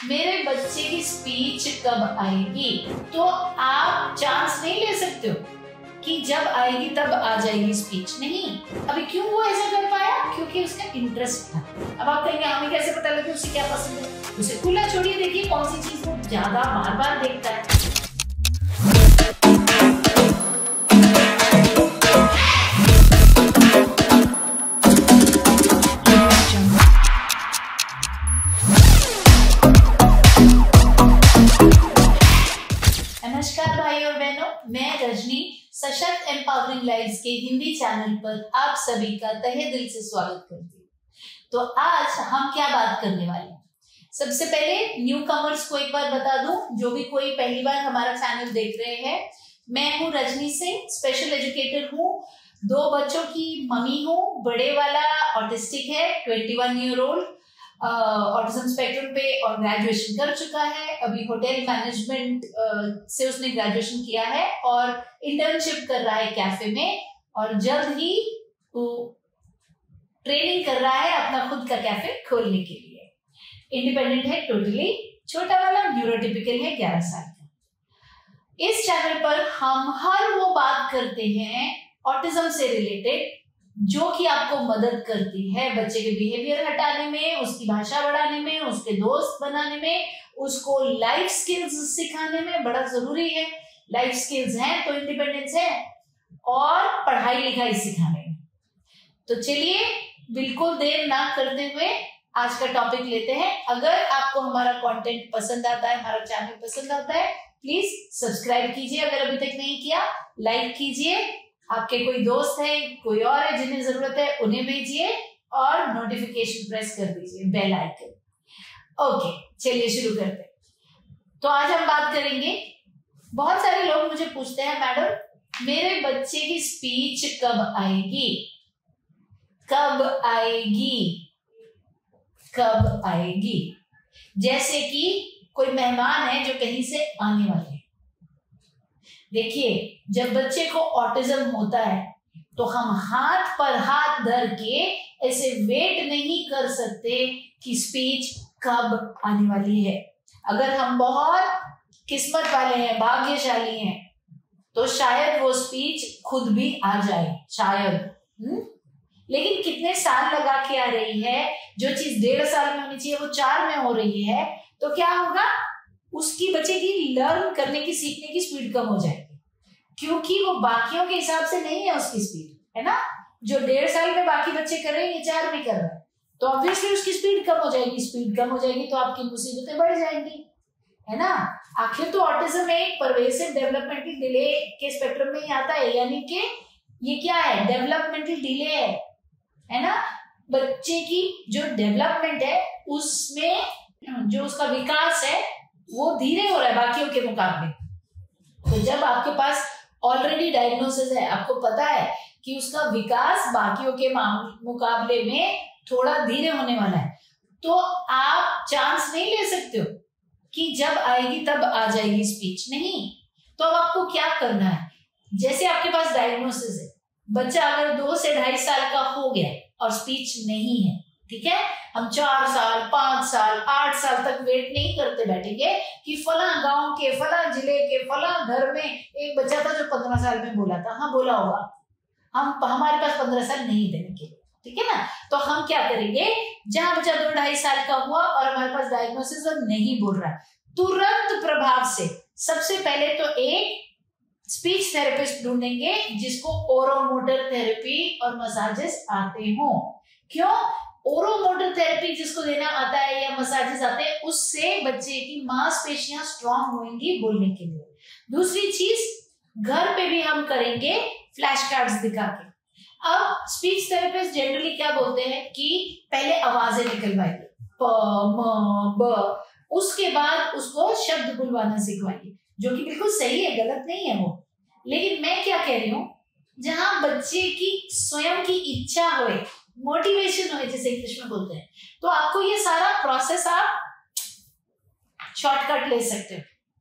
मेरे बच्चे की स्पीच कब आएगी, तो आप चांस नहीं ले सकते हो कि जब आएगी तब आ जाएगी स्पीच। नहीं, अभी क्यों वो ऐसा कर पाया? क्योंकि उसका इंटरेस्ट था। अब आप कहेंगे हमें कैसे पता लगे उसे क्या पसंद है? उसे खुला छोड़िए, देखिए कौन सी चीज वो ज्यादा बार बार देखता है। नमस्कार भाई और बहनों, मैं रजनी सशक्त एम्पावरिंग लाइव्स के हिंदी चैनल पर आप सभी का तहे दिल से स्वागत करती हूँ। तो आज हम क्या बात करने वाले हैं? सबसे पहले न्यू कमर्स को एक बार बता दूं, जो भी कोई पहली बार हमारा चैनल देख रहे हैं, मैं हूँ रजनी सिंह, स्पेशल एजुकेटर हूँ, 2 बच्चों की मम्मी हूँ। बड़े वाला ऑटिस्टिक है, 21 ईयर ओल्ड, ऑटिज्म स्पेक्ट्रम पे और ग्रेजुएशन कर चुका है। अभी होटल मैनेजमेंट से उसने ग्रेजुएशन किया है और इंटर्नशिप कर रहा है कैफे में, और जल्द ही वो ट्रेनिंग कर रहा है अपना खुद का कैफे खोलने के लिए। इंडिपेंडेंट है टोटली। छोटा वाला न्यूरोटिपिकल है, 11 साल का। इस चैनल पर हम हर वो बात करते हैं ऑटिज्म से रिलेटेड जो कि आपको मदद करती है बच्चे के बिहेवियर हटाने में, उसकी भाषा बढ़ाने में, उसके दोस्त बनाने में, उसको लाइफ स्किल्स सिखाने में। बड़ा जरूरी है, लाइफ स्किल्स हैं तो इंडिपेंडेंस है, और पढ़ाई लिखाई सिखाने में। तो चलिए बिल्कुल देर ना करते हुए आज का टॉपिक लेते हैं। अगर आपको हमारा कंटेंट पसंद आता है, हमारा चैनल पसंद आता है, प्लीज सब्सक्राइब कीजिए। अगर अभी तक नहीं किया, लाइक कीजिए। आपके कोई दोस्त है, कोई और है जिन्हें जरूरत है, उन्हें भेजिए, और नोटिफिकेशन प्रेस कर दीजिए, बेल आइकन। ओके, चलिए शुरू करते हैं। तो आज हम बात करेंगे, बहुत सारे लोग मुझे पूछते हैं, मैडम मेरे बच्चे की स्पीच कब आएगी, कब आएगी, कब आएगी। जैसे कि कोई मेहमान है जो कहीं से आने वाले हैं। देखिए, जब बच्चे को ऑटिज्म होता है तो हम हाथ पर हाथ धर के ऐसे वेट नहीं कर सकते कि स्पीच कब आने वाली है। अगर हम बहुत किस्मत वाले हैं, भाग्यशाली हैं, तो शायद वो स्पीच खुद भी आ जाए, शायद। लेकिन कितने साल लगा के आ रही है, जो चीज 1.5 साल में होनी चाहिए वो 4 में हो रही है, तो क्या होगा? उसकी बच्चे की लर्न करने की, सीखने की स्पीड कम हो जाएगी, क्योंकि वो बाकियों के हिसाब से नहीं है उसकी स्पीड, है ना। जो 1.5 साल में बाकी बच्चे कर रहे हैं, ये 4 में कर रहे हैं, तो ऑब्वियसली उसकी स्पीड कम हो जाएगी। स्पीड कम हो जाएगी तो आपकी मुसीबतें बढ़ जाएंगी, है ना। आखिर तो ऑटिज्म एक परवेसिव डेवलपमेंटल डिले के स्पेक्ट्रम में ही आता है, यानी कि ये क्या है? डेवलपमेंटल डिले है ना। बच्चे की जो डेवलपमेंट है उसमें जो उसका विकास है वो धीरे हो रहा है बाकियों के मुकाबले। तो जब आपके पास ऑलरेडी डायग्नोसिस है, आपको पता है कि उसका विकास बाकियों के मुकाबले में थोड़ा धीरे होने वाला है, तो आप चांस नहीं ले सकते हो कि जब आएगी तब आ जाएगी स्पीच। नहीं, तो अब आपको क्या करना है? जैसे आपके पास डायग्नोसिस है, बच्चा अगर 2 से 2.5 साल का हो गया और स्पीच नहीं है, ठीक है, हम 4 साल, 5 साल, 8 साल तक वेट नहीं करते बैठेंगे कि फला गांव के, फला जिले के, फला घर में एक बच्चा था जो 15 साल में बोला था। हाँ, बोला होगा, हमारे पास 15 साल नहीं देने के लिए, ठीक है ना। तो हम क्या करेंगे, जहां बच्चा 2-2.5 साल का हुआ और हमारे पास डायग्नोसिस और नहीं बोल रहा है, तुरंत प्रभाव से सबसे पहले तो एक स्पीच थेरेपिस्ट ढूंढेंगे जिसको ओरोमोटर थेरेपी और मसाजेस आते हो। क्यों? ओरोमोटर थेरेपी जिसको देना आता है या मसाजेस आते हैं, उससे बच्चे की मांसपेशियां स्ट्रांग होंगी बोलने के लिए। दूसरी चीज, घर पे भी हम करेंगे फ्लैश कार्ड्स दिखा के। अब स्पीच थेरेपिस्ट जनरली क्या बोलते हैं कि पहले आवाजें निकलवाइए, प, म, ब, उसके बाद उसको शब्द बुलवाना सिखवाइए, जो कि बिल्कुल सही है, गलत नहीं है वो। लेकिन मैं क्या कह रही हूँ, जहां बच्चे की स्वयं की इच्छा होए, मोटिवेशन होए, जैसे इंग्लिश में बोलते हैं, तो आपको ये सारा प्रोसेस आप शॉर्टकट ले सकते हो,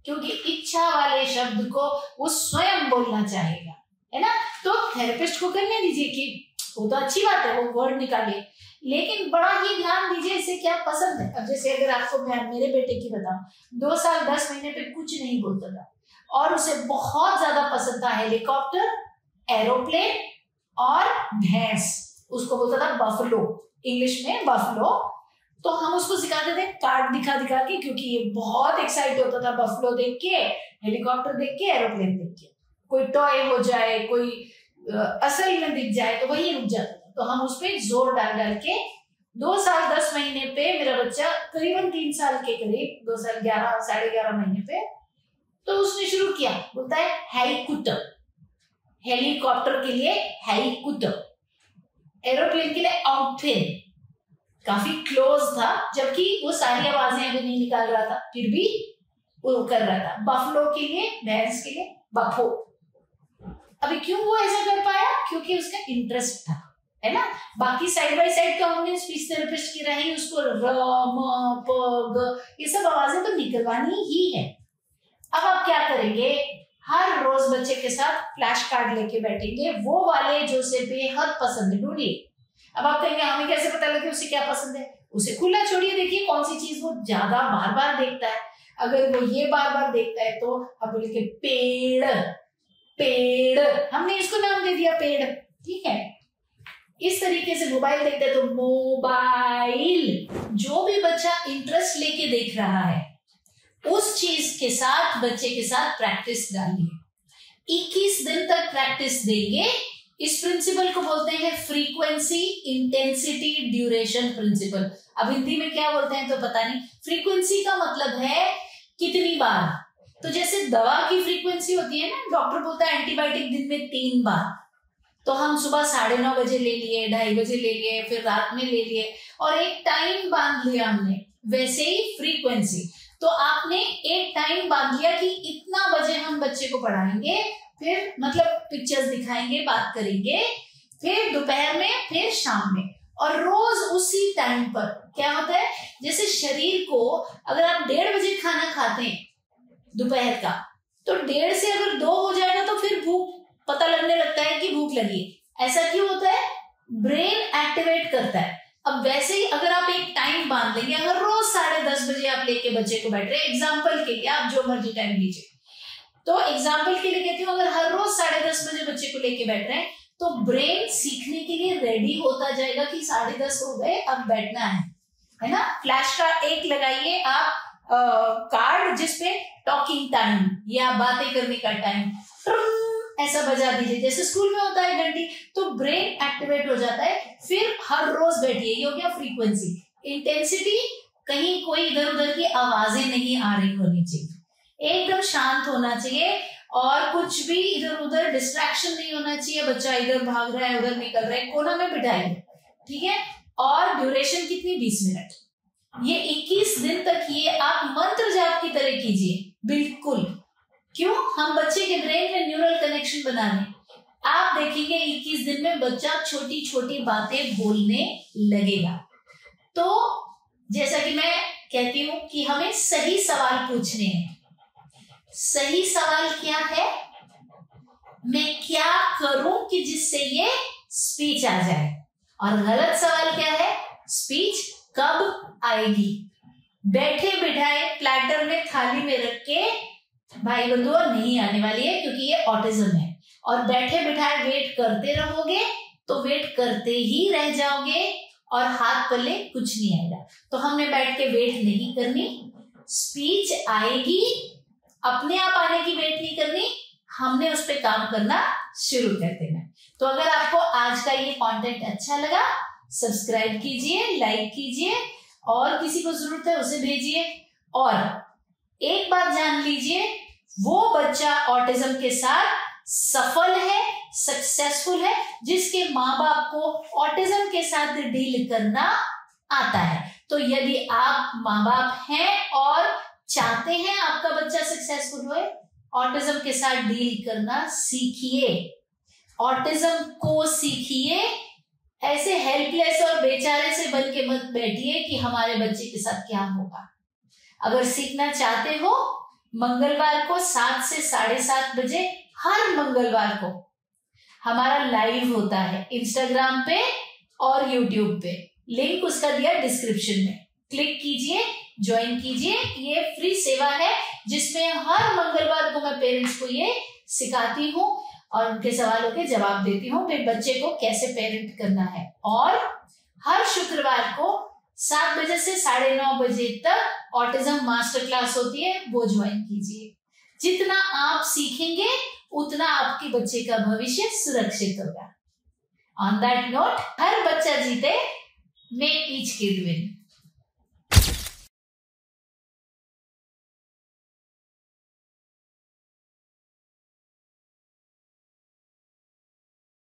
क्योंकि इच्छा वाले शब्द को वो स्वयं बोलना चाहेगा, है ना। तो थेरेपिस्ट को करने दीजिए कि वो तो अच्छी बात है, वो वर्ड निकालिए, लेकिन बड़ा ही ध्यान दीजिए इसे क्या पसंद है। अब जैसे अगर आपको मैं मेरे बेटे की बताऊं, 2 साल 10 महीने पे कुछ नहीं बोलता था और उसे बहुत ज्यादा पसंद था हेलीकॉप्टर, एरोप्लेन और भैंस। उसको बोलता था बफलो, इंग्लिश में बफलो। तो हम उसको सिखाते थे कार्ड दिखा दिखा के, क्योंकि ये बहुत एक्साइट होता था बफलो देख के, हेलीकॉप्टर देख के, एरोप्लेन देख के। कोई टॉय हो जाए, कोई असल में दिख जाए तो वही रुक जाता था। तो हम उस पर जोर डाल डाल के 2 साल 10 महीने पे मेरा बच्चा करीबन 3 साल के करीब, 2 साल 11 साढ़े 11 महीने पे, तो उसने शुरू किया, बोलता है हेलीकॉप्टर, हेलीकॉप्टर के लिए हेलीकॉप्टर, एरोप्लेन के लिए आउटप्लेन। काफी क्लोज था, जबकि वो सारी आवाजें अभी नहीं निकाल रहा था, फिर भी वो कर रहा था। बफलो के लिए, भैंस के लिए बफो। अभी क्यों वो ऐसा कर पाया? क्योंकि उसका इंटरेस्ट था, है ना। बाकी साइड बाय साइड तो हमने स्पीच थेरेपिस्ट की रही, उसको र म प ग ये सब आवाजें तो निकलवानी ही है। अब आप क्या करेंगे, हर रोज बच्चे के साथ फ्लैश कार्ड लेके बैठेंगे, वो वाले जो उसे बेहद पसंद है, ढूंढिए। अब आप कहेंगे हमें कैसे पता लगे उसे क्या पसंद है? उसे खुला छोड़िए, देखिए कौन सी चीज वो ज्यादा बार बार देखता है। अगर वो ये बार बार देखता है तो आप बोलेंगे पेड़, पेड़, हमने इसको नाम दे दिया पेड़, ठीक है। इस तरीके से मोबाइल देखते हैं तो मोबाइल। जो भी बच्चा इंटरेस्ट लेके देख रहा है उस चीज के साथ बच्चे के साथ प्रैक्टिस डालिए। 21 दिन तक प्रैक्टिस देंगे। इस प्रिंसिपल को बोलते हैं फ्रीक्वेंसी इंटेंसिटी ड्यूरेशन प्रिंसिपल। अब हिंदी में क्या बोलते हैं तो पता नहीं। फ्रीक्वेंसी का मतलब है कितनी बार। तो जैसे दवा की फ्रीक्वेंसी होती है ना, डॉक्टर बोलता है एंटीबायोटिक दिन में 3 बार, तो हम सुबह 9:30 बजे ले लिए, 2:30 बजे ले लिए, फिर रात में ले लिए, और एक टाइम बांध लिया हमने। वैसे ही फ्रीक्वेंसी, तो आपने एक टाइम बांध लिया कि इतना बजे हम बच्चे को पढ़ाएंगे, फिर मतलब पिक्चर्स दिखाएंगे, बात करेंगे, फिर दोपहर में, फिर शाम में, और रोज उसी टाइम पर। क्या होता है, जैसे शरीर को अगर आप 1:30 बजे खाना खाते हैं दोपहर का, तो 1:30 से अगर 2 हो जाएगा तो फिर भूख पता लगने लगता है कि भूख लगी। ऐसा क्यों होता है? ब्रेन एक्टिवेट करता है। अब वैसे ही अगर आप एक टाइम बांध लेंगे, अगर रोज 10:30 बजे आप लेके बच्चे को बैठ रहे हैं, एग्जाम्पल के लिए आप जो मर्जी टाइम लीजिए, तो एग्जाम्पल के लिए कहती हूँ, अगर हर रोज 10:30 बजे बच्चे को लेके बैठ रहे हैं तो ब्रेन सीखने के लिए रेडी होता जाएगा कि 10:30 हो गए, अब बैठना है ना। फ्लैश का एक लगाइए आप कार्ड जिसपे टॉकिंग टाइम या बातें करने का टाइम ऐसा बजा दीजिए, जैसे स्कूल में होता है घंटी, तो ब्रेन एक्टिवेट हो जाता है। फिर हर रोज बैठिए। ये हो गया फ्रीक्वेंसी। इंटेंसिटी, कहीं कोई इधर उधर की आवाजें नहीं आ रही होनी चाहिए, एकदम शांत होना चाहिए, और कुछ भी इधर उधर डिस्ट्रैक्शन नहीं होना चाहिए। बच्चा इधर भाग रहा है, उधर निकल रहा है, कोना में बिठाइए, ठीक है। और ड्यूरेशन कितनी? 20 मिनट। ये 21 दिन तक ये आप मंत्र जाप की तरह कीजिए, बिल्कुल। क्यों? हम बच्चे के ब्रेन में न्यूरल कनेक्शन बना रहे हैं। आप देखेंगे 21 दिन में बच्चा छोटी छोटी बातें बोलने लगेगा। तो जैसा कि मैं कहती हूं कि हमें सही सवाल पूछने हैं। सही सवाल क्या है? मैं क्या करूं कि जिससे ये स्पीच आ जाए। और गलत सवाल क्या है? स्पीच कब आएगी। बैठे बिठाए प्लेटर में थाली में रख के भाई बंधुओं नहीं आने वाली है, क्योंकि ये ऑटिज्म है। और बैठे बिठाए वेट करते रहोगे तो वेट करते ही रह जाओगे और हाथ पल्ले कुछ नहीं आएगा। तो हमने बैठ के वेट नहीं करनी, स्पीच आएगी, अपने आप आने की वेट नहीं करनी, हमने उस पर काम करना शुरू कर देना। तो अगर आपको आज का ये कंटेंट अच्छा लगा, सब्सक्राइब कीजिए, लाइक कीजिए, और किसी को जरूरत है उसे भेजिए। और एक बात जान लीजिए, वो बच्चा ऑटिज्म के साथ सफल है, सक्सेसफुल है, जिसके माँ बाप को ऑटिज्म के साथ डील करना आता है। तो यदि आप माँ बाप हैं और चाहते हैं आपका बच्चा सक्सेसफुल होए, ऑटिज्म के साथ डील करना सीखिए, ऑटिज्म को सीखिए। ऐसे हेल्पलेस और बेचारे से बन के मत बैठिए कि हमारे बच्चे के साथ क्या होगा। अगर सीखना चाहते हो, मंगलवार को 7 से 7:30 बजे, हर मंगलवार को हमारा लाइव होता है इंस्टाग्राम पे और यूट्यूब पे। लिंक उसका दिया डिस्क्रिप्शन में, क्लिक कीजिए, ज्वाइन कीजिए। ये फ्री सेवा है जिसमें हर मंगलवार को मैं पेरेंट्स को ये सिखाती हूँ और उनके सवालों के जवाब देती हूँ कि बच्चे को कैसे पेरेंट करना है। और हर शुक्रवार को 7 बजे से 9:30 बजे तक ऑटिज्म मास्टर क्लास होती है, वो ज्वाइन कीजिए। जितना आप सीखेंगे उतना आपके बच्चे का भविष्य सुरक्षित होगा। ऑन दैट नोट, हर बच्चा जीते, मे ईच किड विन।